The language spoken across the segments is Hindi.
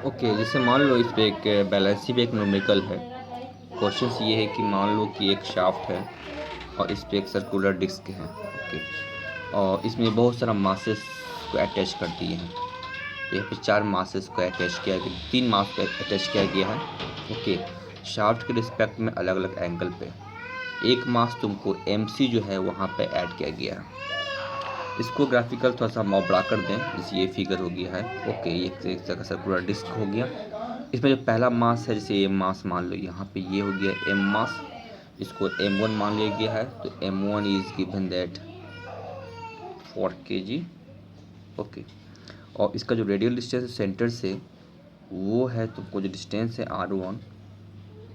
ओके, जैसे मान लो इस पे एक बैलेंसी पे एक न्यूमेरिकल है। क्वेश्चन ये है कि मान लो कि एक शाफ्ट है और इस पे एक सर्कुलर डिस्क है। ओके, और इसमें बहुत सारा मासेस को अटैच कर दिए हैं। तो यहाँ पे 4 मासेस को अटैच किया गया, 3 मास को अटैच किया गया है। ओके, शाफ्ट के रिस्पेक्ट में अलग अलग एंगल पे एक मास तुमको MC जो है वहाँ पे ऐड किया गया है। इसको ग्राफिकल थोड़ा सा बड़ा कर दें, जैसे ये फिगर हो गया है। ओके, ये एक तरह का सर्कुलर डिस्क हो गया। इसमें जो पहला मास है, जैसे ये मास मान लो यहाँ पे ये हो गया M मास, इसको M1 मान लिया गया है। तो M1 is given that 4 kg। Okay, और इसका जो रेडियल डिस्टेंस है सेंटर से, वो है तुमको जो डिस्टेंस है R1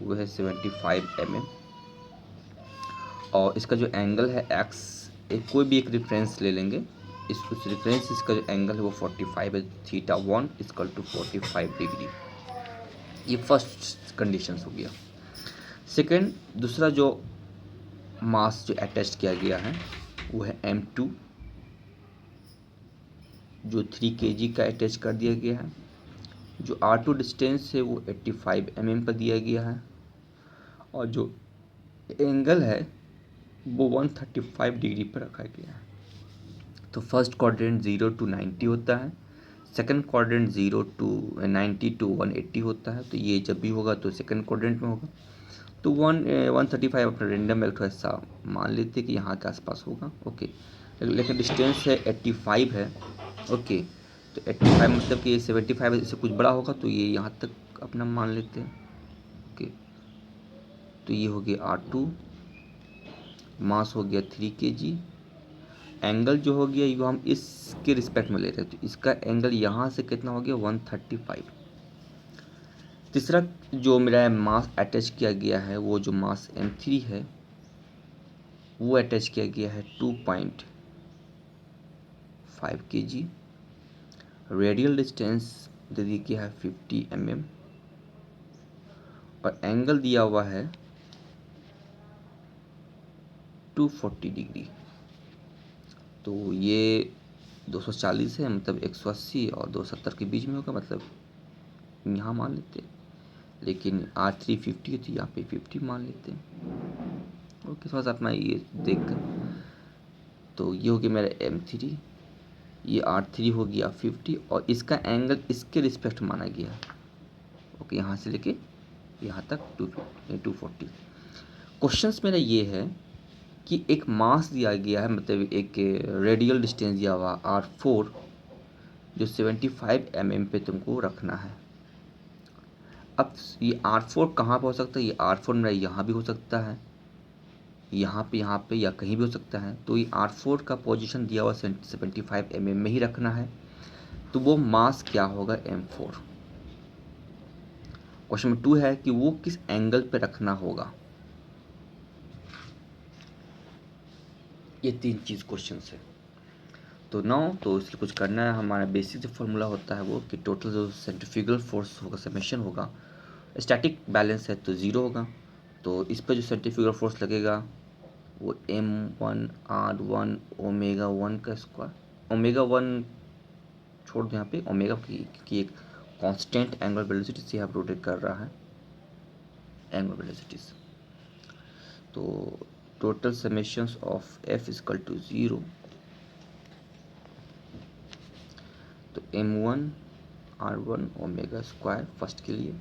वो है 75 mm। और इसका जो एंगल है x, कोई भी एक रेफरेंस ले लेंगे, उस रेफरेंस इसका जो एंगल है वो 45 है। θ1 इक्वल टू 45 डिग्री। ये फर्स्ट कंडीशन हो गया। सेकंड, दूसरा जो मास जो अटैच किया गया है वो है M2, जो 3 kg का अटैच कर दिया गया है। जो R2 डिस्टेंस है वो 85 mm पर दिया गया है। और जो एंगल है वो 135 डिग्री पर रखा गया है। तो फर्स्ट क्वाड्रेंट 0 to 90 होता है, सेकंड क्वाड्रेंट 0 to 90 to 180 होता है। तो ये जब भी होगा तो सेकंड क्वाड्रेंट में होगा। तो 135 अपना रेंडम एक ऐसा मान लेते कि यहाँ के आसपास होगा। ओके, लेकिन डिस्टेंस है 85 है। ओके, तो 85 मतलब कि ये 75 है, इससे कुछ बड़ा होगा तो ये यहाँ तक अपना मान लेते हैं। ओके, तो ये हो गया R2, मास हो गया 3 kg। एंगल जो हो गया ये हम इसके रिस्पेक्ट में ले रहे हैं, तो इसका एंगल यहाँ से कितना हो गया 135। तीसरा जो मेरा मास अटैच किया गया है, वो जो मास M3 है वो अटैच किया गया है 2.5 kg। रेडियल डिस्टेंस दे दी गया है 50 mm और एंगल दिया हुआ है 240 डिग्री। तो ये 240 है, मतलब 180 और 270 के बीच में होगा, मतलब यहाँ मान लेते हैं। लेकिन R3 50 है तो यहाँ पे 50 मान लेते हैं। ओके, थोड़ा सा अपना ये देख कर, तो ये हो गया मेरा M3, ये R3 हो गया 50 और इसका एंगल इसके रिस्पेक्ट माना गया। ओके, यहाँ से लेके यहाँ तक 240। क्वेश्चंस मेरा ये है कि एक मास दिया गया है, मतलब एक रेडियल डिस्टेंस दिया हुआ R4 जो 75 mm पे तुमको रखना है। अब ये R4 कहाँ पर हो सकता है? ये R4 मेरा यहाँ भी हो सकता है, यहाँ पे या कहीं भी हो सकता है। तो ये R4 का पोजीशन दिया हुआ 75 mm में ही रखना है। तो वो मास क्या होगा? M4। क्वेश्चन नंबर 2 है कि वो किस एंगल पे रखना होगा। ये 3 चीज़ क्वेश्चन है। तो तो इसलिए कुछ करना है। हमारा बेसिक जो फॉर्मूला होता है वो कि टोटल जो सेंट्रीफ्यूगल फोर्स होगा समेशन होगा, स्टैटिक बैलेंस है तो 0 होगा। तो इस पर जो सेंट्रीफ्यूगल फोर्स लगेगा वो M1R1 ओमेगा 1 का स्क्वायर। ओमेगा 1 छोड़ दो यहाँ पे, ओमेगा की एक कांस्टेंट एंगुलर वेलोसिटी से यहाँ रोटेट कर रहा है एंगुलर वेलोसिटीज। तो total summations of F equal to 0। तो M1R1 ओमेगा स्क्वायर फर्स्ट के लिए,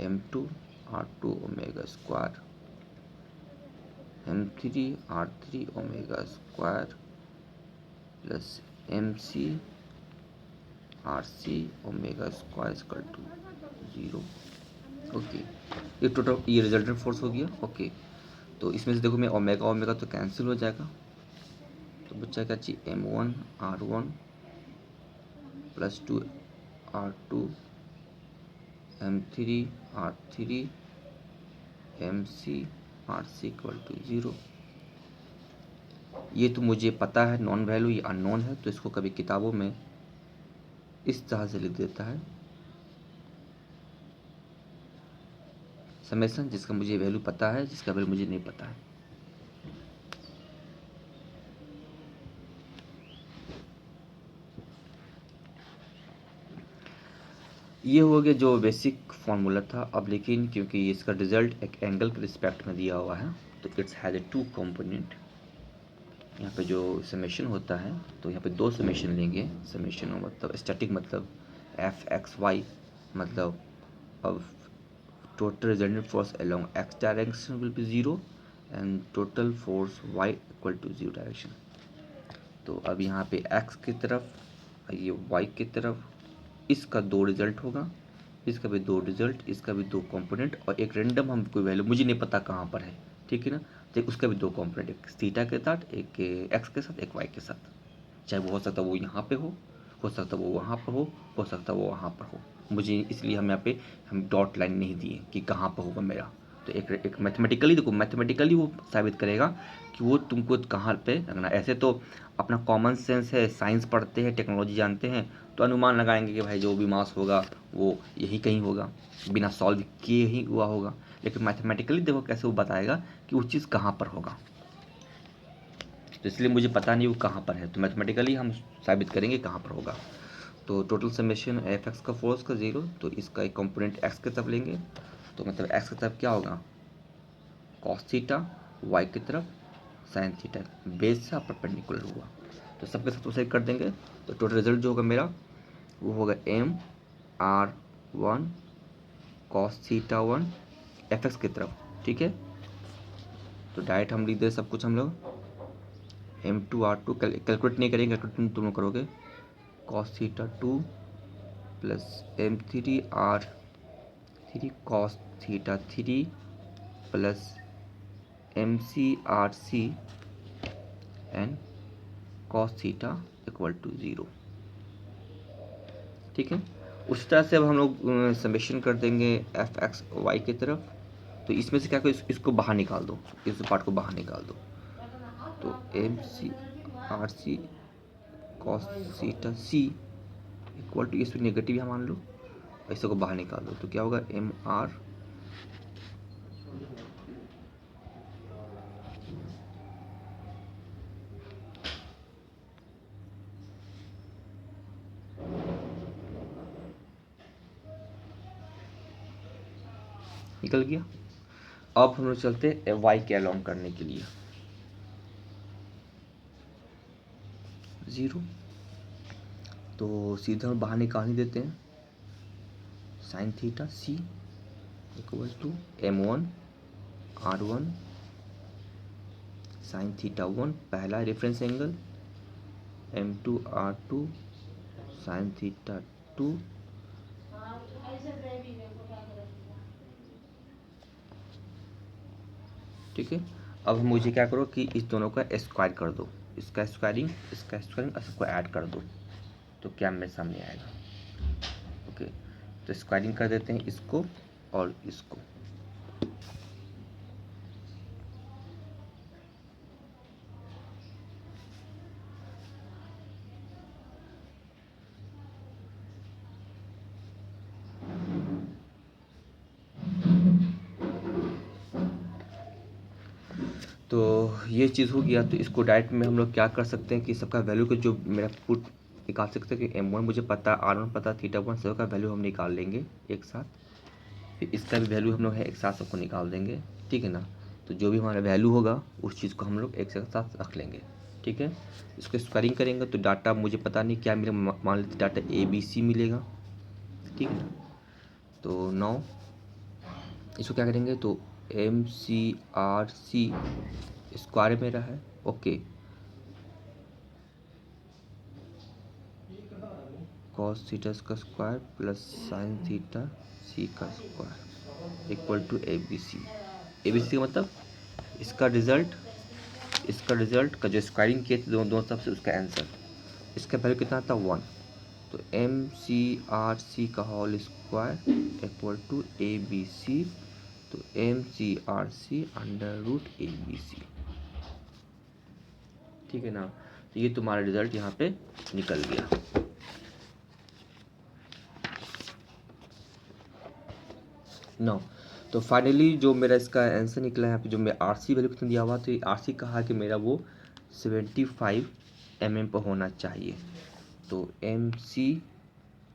M2R2 omega square, M3R3 omega square plus MC omega square equal to 0। Okay, ये टोटल ये रिजल्टेंट फोर्स हो गया। ओके, तो इसमें से देखो मैं ओमेगा ओमेगा तो कैंसिल हो जाएगा, तो बच्चा क्या चाहिए? M1R1 plus 2R2 M3R3 MC equal to 0। ये तो मुझे पता है नॉन वैल्यू, ये अननोन है, तो इसको कभी किताबों में इस तरह से लिख देता है समेशन, जिसका मुझे वैल्यू पता है, जिसका वैल्यू मुझे नहीं पता है। ये हो गया जो बेसिक फार्मूला था। अब लेकिन क्योंकि इसका रिजल्ट एक एंगल के रिस्पेक्ट में दिया हुआ है तो it's has a two component. यहाँ पे जो समेशन होता है तो यहाँ पे दो समेशन लेंगे। समेशन मतलब स्टैटिक मतलब एफ एक्स वाई, मतलब अब total resultant force along X direction will be zero and total force Y equal to zero direction. तो अब यहाँ पे एक्स की तरफ ये वाई की तरफ इसका दो रिजल्ट होगा, इसका भी दो रिजल्ट, इसका भी दो कंपोनेंट और एक रैंडम हम कोई वैल्यू मुझे नहीं पता कहाँ पर है, ठीक है ना। तो उसका भी दो कंपोनेंट, एक थीटा के साथ, एक एक्स के साथ, एक वाई के साथ। चाहे वो हो सकता है वो यहाँ पे हो सकता है वो वहाँ पर हो सकता है वो वहाँ पर हो। मुझे इसलिए हम यहाँ पे हम डॉट लाइन नहीं दिए कि कहाँ पर होगा मेरा। तो एक मैथमेटिकली देखो, मैथमेटिकली वो साबित करेगा कि वो तुमको कहाँ पे रखना। ऐसे तो अपना कॉमन सेंस है, साइंस पढ़ते हैं, टेक्नोलॉजी जानते हैं, तो अनुमान लगाएंगे कि भाई जो भी मास होगा वो यही कहीं होगा, बिना सॉल्व किए ही हुआ होगा। लेकिन मैथमेटिकली देखो कैसे वो बताएगा कि वो चीज़ कहाँ पर होगा। तो इसलिए मुझे पता नहीं वो कहाँ पर है, तो मैथमेटिकली हम साबित करेंगे कहाँ पर होगा। तो टोटल समेशन एफ एक्स का फोर्स का ज़ीरो, तो इसका एक कंपोनेंट एक्स की तरफ लेंगे, तो मतलब एक्स की तरफ क्या होगा कॉस थीटा, वाई की तरफ साइन थीटा, बेस से परपेंडिकुलर हुआ। तो सबके साथ उसे कर देंगे, तो टोटल रिजल्ट जो होगा मेरा वो होगा M R one cos theta one F X की तरफ, ठीक है। तो डायरेक्ट हम लिख दे सब कुछ हम लोग M2R2 कैलकुलेट नहीं करेंगे, कैलकुलेट तुम लोग करोगे cos theta 2 plus M3R3 cos theta 3 plus MC/RC and cos theta equal to zero, ठीक है। उस तरह से अब हम लोग समेशन कर देंगे एफ एक्स वाई की तरफ। तो इसमें से क्या करो, इसको बाहर निकाल दो, इस पार्ट को बाहर निकाल दो। तो MC/RC cos theta C equal to, इसमें नेगेटिव यहाँ मान लो, ऐसे को बाहर निकाल दो, तो क्या होगा MR निकल गया। अब हम लोग चलते हैं वाई के अलोंग करने के लिए, ज़ीरो, तो सीधा हम बाहर निकाल ही देते हैं। Sine theta C equal to M1R1 sine theta 1 पहला reference angle, M2R2 sine theta 2 ठीक है। अब मुझे क्या करो कि इस दोनों का स्क्वायर कर दो, इसका स्क्वायरिंग और सबको ऐड कर दो, तो क्या मेरे सामने आएगा। ओके, तो स्क्वायरिंग कर देते हैं इसको और इसको। तो ये चीज़ हो गया, तो इसको डायरेक्ट में हम लोग क्या कर सकते हैं कि सबका वैल्यू को जो मेरा पुट निकाल सकते हैं कि M1 मुझे पता, R1 पता, थीटा 1 सबका वैल्यू हम निकाल लेंगे एक साथ। फिर इसका भी वैल्यू हम लोग है एक साथ सबको निकाल देंगे, ठीक है ना। तो जो भी हमारा वैल्यू होगा उस चीज़ को हम लोग एक साथ रख लेंगे, ठीक है। इसको स्क्वायरिंग करेंगे तो डाटा मुझे पता नहीं क्या मिलेगा, मान लेते डाटा ABC मिलेगा, ठीक है ना। तो 9 इसको क्या करेंगे, तो MC/RC स्क्वायर मेरा है, ओके, कॉस थीटा का square plus sine theta C का square equal to ABC। ABC का मतलब इसका रिजल्ट का जो स्क्वायरिंग किए थे दोनों सब से उसका आंसर, इसका वैल्यू कितना था 1। तो MC/RC का whole square equal to ABC, तो MC/RC अंडर रूट ABC, ठीक है ना। तो ये तुम्हारा रिजल्ट यहाँ पे निकल गया। नो, तो फाइनली जो मेरा इसका आंसर निकला है यहाँ पे, जो मैं RC वैल्यू कितना दिया हुआ, तो ये RC कहा कि मेरा वो 75 mm पर होना चाहिए। तो MC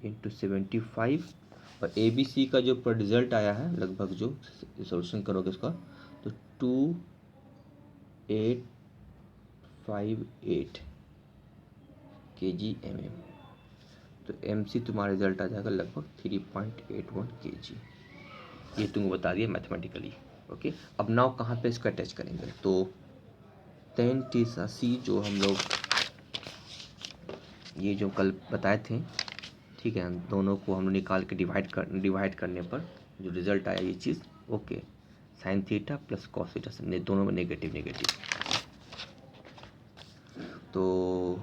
इंटू 75 और ए बी सी का जो पर रिजल्ट आया है लगभग जो सॉल्यूशन करोगे उसका तो 2858 kg/mm। तो एम सी तुम्हारा रिजल्ट आ जाएगा लगभग 3.81 kg। ये तुमको बता दिया मैथमेटिकली। ओके, अब नाउ कहाँ पे इसका अटैच करेंगे, तो 10T जो हम लोग ये जो कल बताए थे, ठीक है, दोनों को हम लोग निकाल के डिवाइड करने पर जो रिजल्ट आया ये चीज़, okay, sine theta plus cos theta से दोनों में नेगेटिव नेगेटिव। तो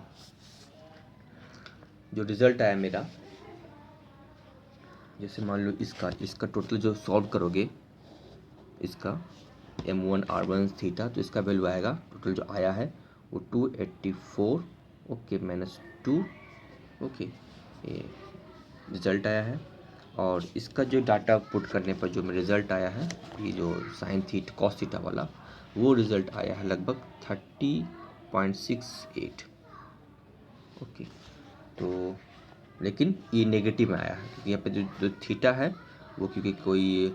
जो रिजल्ट आया मेरा, जैसे मान लो इसका टोटल जो सॉल्व करोगे इसका m1 r1 थीटा, तो इसका वैल्यू आएगा टोटल जो आया है वो 284, ओके, -2, ओके, ये रिज़ल्ट आया है। और इसका जो डाटा पुट करने पर जो रिज़ल्ट आया है, ये जो साइन थीटा कॉस थीटा वाला, वो रिज़ल्ट आया है लगभग 30.68, ओके। तो लेकिन ये नेगेटिव में आया है क्योंकि यहाँ पे जो थीटा है वो, क्योंकि कोई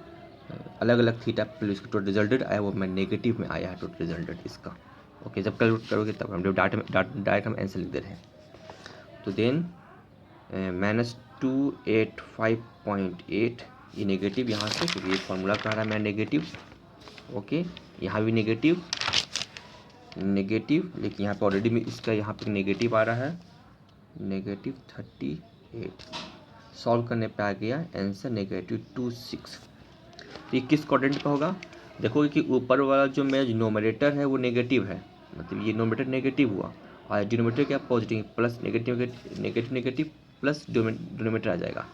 अलग अलग थीटा पर इसका टोटल रिजल्टेड आया वो मैं नेगेटिव में आया है टोटल रिजल्टेड इसका, ओके। जब कैलकुलेट करोगे तब हम डायरेक्ट हम आंसर लिख दे रहे हैं। तो देन -285.8 ये नेगेटिव यहाँ से, क्योंकि ये फॉर्मूला कह रहा है मैं नेगेटिव, ओके। यहाँ भी नेगेटिव, लेकिन यहाँ पे ऑलरेडी में इसका यहाँ पे नेगेटिव आ रहा है, -38। सॉल्व करने पे आ गया आंसर -26। तो ये किस क्वाड्रेंट का होगा, देखोगे कि ऊपर वाला जो मेरा नोमिनेटर है वो नेगेटिव है, मतलब ये नोमिनेटर नेगेटिव हुआ, और डिनोमिनेटर क्या positive, plus negative plus denominator आ जाएगा।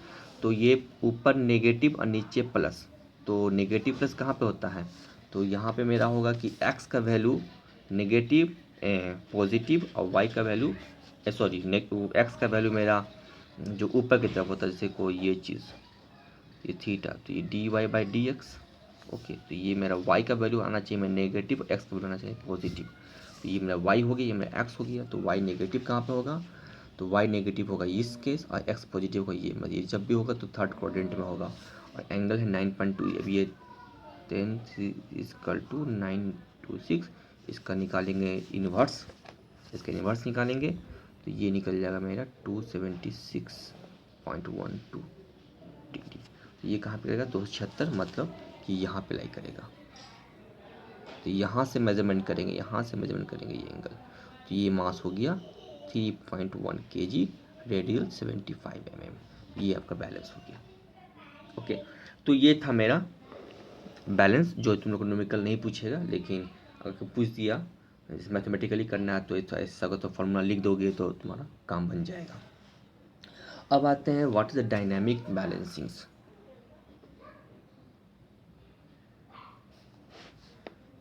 तो ये ऊपर नेगेटिव और नीचे प्लस, तो नेगेटिव प्लस कहाँ पे होता है, तो यहाँ पे मेरा होगा कि x का वैल्यू नेगेटिव पॉजिटिव और y का वैल्यू सॉरी x का वैल्यू मेरा जो ऊपर की तरफ होता है, जैसे कोई ये चीज़ ये थीटा, तो ये dy/dx, ओके। तो ये मेरा y का वैल्यू आना चाहिए मैं नेगेटिव, x का वैल्यू आना चाहिए पॉजिटिव। तो ये मेरा y हो गया, ये मेरा x हो गया। तो y नेगेटिव कहाँ पे होगा, तो y नेगेटिव होगा इस केस, और x पॉजिटिव होगा ये, मतलब ये जब भी होगा तो थर्ड क्वाड्रेंट में होगा। और एंगल है 9.2, अब ये 10 = 926, इसका निकालेंगे इन्वर्स, इसका इन्वर्स निकालेंगे तो ये निकल जाएगा मेरा 276.12 डिग्री। तो ये कहाँ पे रहेगा 276, मतलब कि यहाँ पे लाई करेगा। तो यहाँ से मेजरमेंट करेंगे, ये एंगल, तो ये मास हो गया 3.1 kg, रेडियल 75 mm, ये आपका बैलेंस हो गया, ओके। तो ये था मेरा बैलेंस, जो तुम लोग को न्यूमेरिकल नहीं पूछेगा, लेकिन अगर पूछ दिया मैथमेटिकली करना है तो ऐसा तो फॉर्मूला लिख दोगे तो तुम्हारा काम बन जाएगा। अब आते हैं what is the dynamic balancings.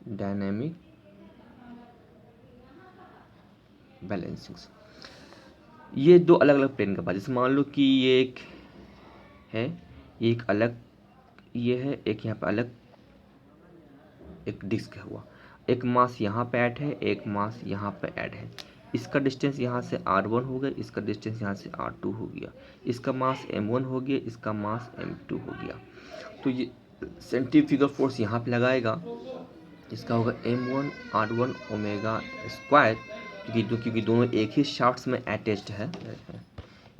Dynamic balancings, ये दो अलग अलग प्लेन का बात, जैसे मान लो कि ये एक है, ये एक अलग ये है, एक यहाँ पे अलग एक डिस्क है हुआ, एक मास यहाँ पे ऐड है, एक मास यहाँ पे ऐड है। इसका डिस्टेंस यहाँ से r1 हो गया, इसका डिस्टेंस यहाँ से r2 हो गया, इसका मास m1 हो गया, इसका मास m2 हो गया। तो ये सेंट्रीफ्यूगल फोर्स यहाँ पे लगाएगा, इसका होगा m1 r1 ओमेगा स्क्वायर, क्योंकि दोनों एक ही शाफ्ट में अटैच्ड है,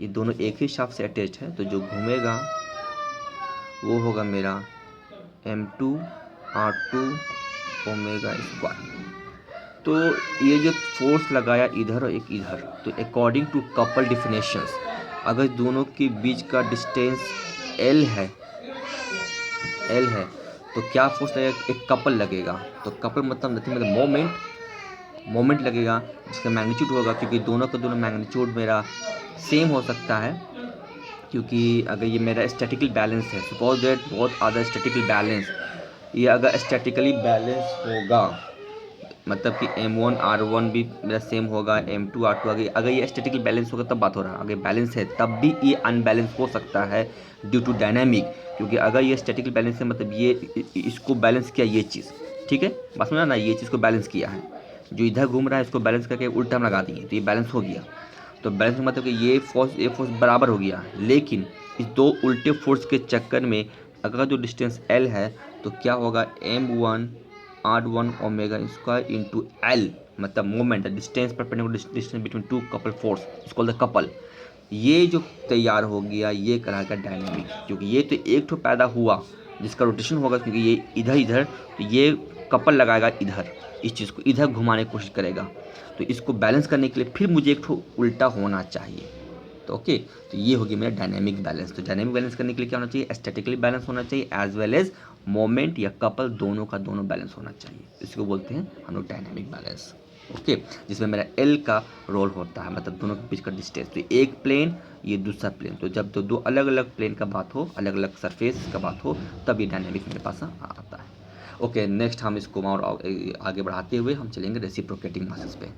ये दोनों एक ही शाफ्ट से अटैच्ड है, तो जो घूमेगा वो होगा मेरा m2 r2 ओमेगा स्क्वायर। तो ये जो फोर्स लगाया इधर और एक इधर, तो अकॉर्डिंग टू कपल डिफिनेशंस, अगर दोनों के बीच का डिस्टेंस L है तो क्या फोर्स लगेगा, एक कपल लगेगा। तो कपल मतलब नथिंग मतलब मोमेंट लगेगा, जिसका मैग्नीट्यूड होगा, क्योंकि दोनों का दोनों मैग्नीट्यूड मेरा सेम हो सकता है, क्योंकि अगर ये मेरा स्टैटिकली बैलेंस है, suppose that both are the statically balance, ये अगर स्टैटिकली बैलेंस होगा मतलब कि m1 r1 भी मेरा सेम होगा, m2 r2 अगर ये स्टैटिकली बैलेंस होगा तब बात हो रहा है। अगर बैलेंस है तब भी ये अनबैलेंस हो सकता है ड्यू टू डायनामिक, क्योंकि अगर ये स्टैटिकली बैलेंस है मतलब ये इसको बैलेंस किया ये चीज़, ठीक है, बस समझा ना, ये चीज़ को बैलेंस किया है, जो इधर घूम रहा है इसको बैलेंस करके उल्टा हम लगा दिए तो ये बैलेंस हो गया। तो बैलेंस मतलब कि ये फोर्स बराबर हो गया, लेकिन इस दो उल्टे फोर्स के चक्कर में अगर जो डिस्टेंस L है तो क्या होगा, m1 r1 omega square into L, मतलब moment, distance perpendicular distance between two couple force, इसको द कपल। ये जो तैयार हो गया ये कहलाएगा डायनेमिक, क्योंकि ये तो एक ठो पैदा हुआ जिसका रोटेशन होगा, क्योंकि ये इधर इधर, तो ये कपल लगाएगा इधर, इस चीज़ को इधर घुमाने की कोशिश करेगा, तो इसको बैलेंस करने के लिए फिर मुझे एक ठो उल्टा होना चाहिए। तो ओके, तो ये होगी मेरा डायनेमिक बैलेंस। तो डायनेमिक बैलेंस करने के लिए क्या होना चाहिए, एस्थेटिकली बैलेंस होना चाहिए एज वेल एज मोमेंट या कपल दोनों का दोनों बैलेंस होना चाहिए, इसको बोलते हैं हम लोग डायनेमिक बैलेंस। ओके, जिसमें मेरा L का रोल होता है, मतलब दोनों के बीच का डिस्टेंस, तो एक प्लेन ये दूसरा प्लेन, तो जब दो अलग अलग प्लेन का बात हो, अलग अलग सरफेस का बात हो, तब ये डायनेमिक मेरे पास आता है। ओके, नेक्स्ट हम इसको और आगे बढ़ाते हुए हम चलेंगे रेसिप्रोकेटिंग मासेस पे।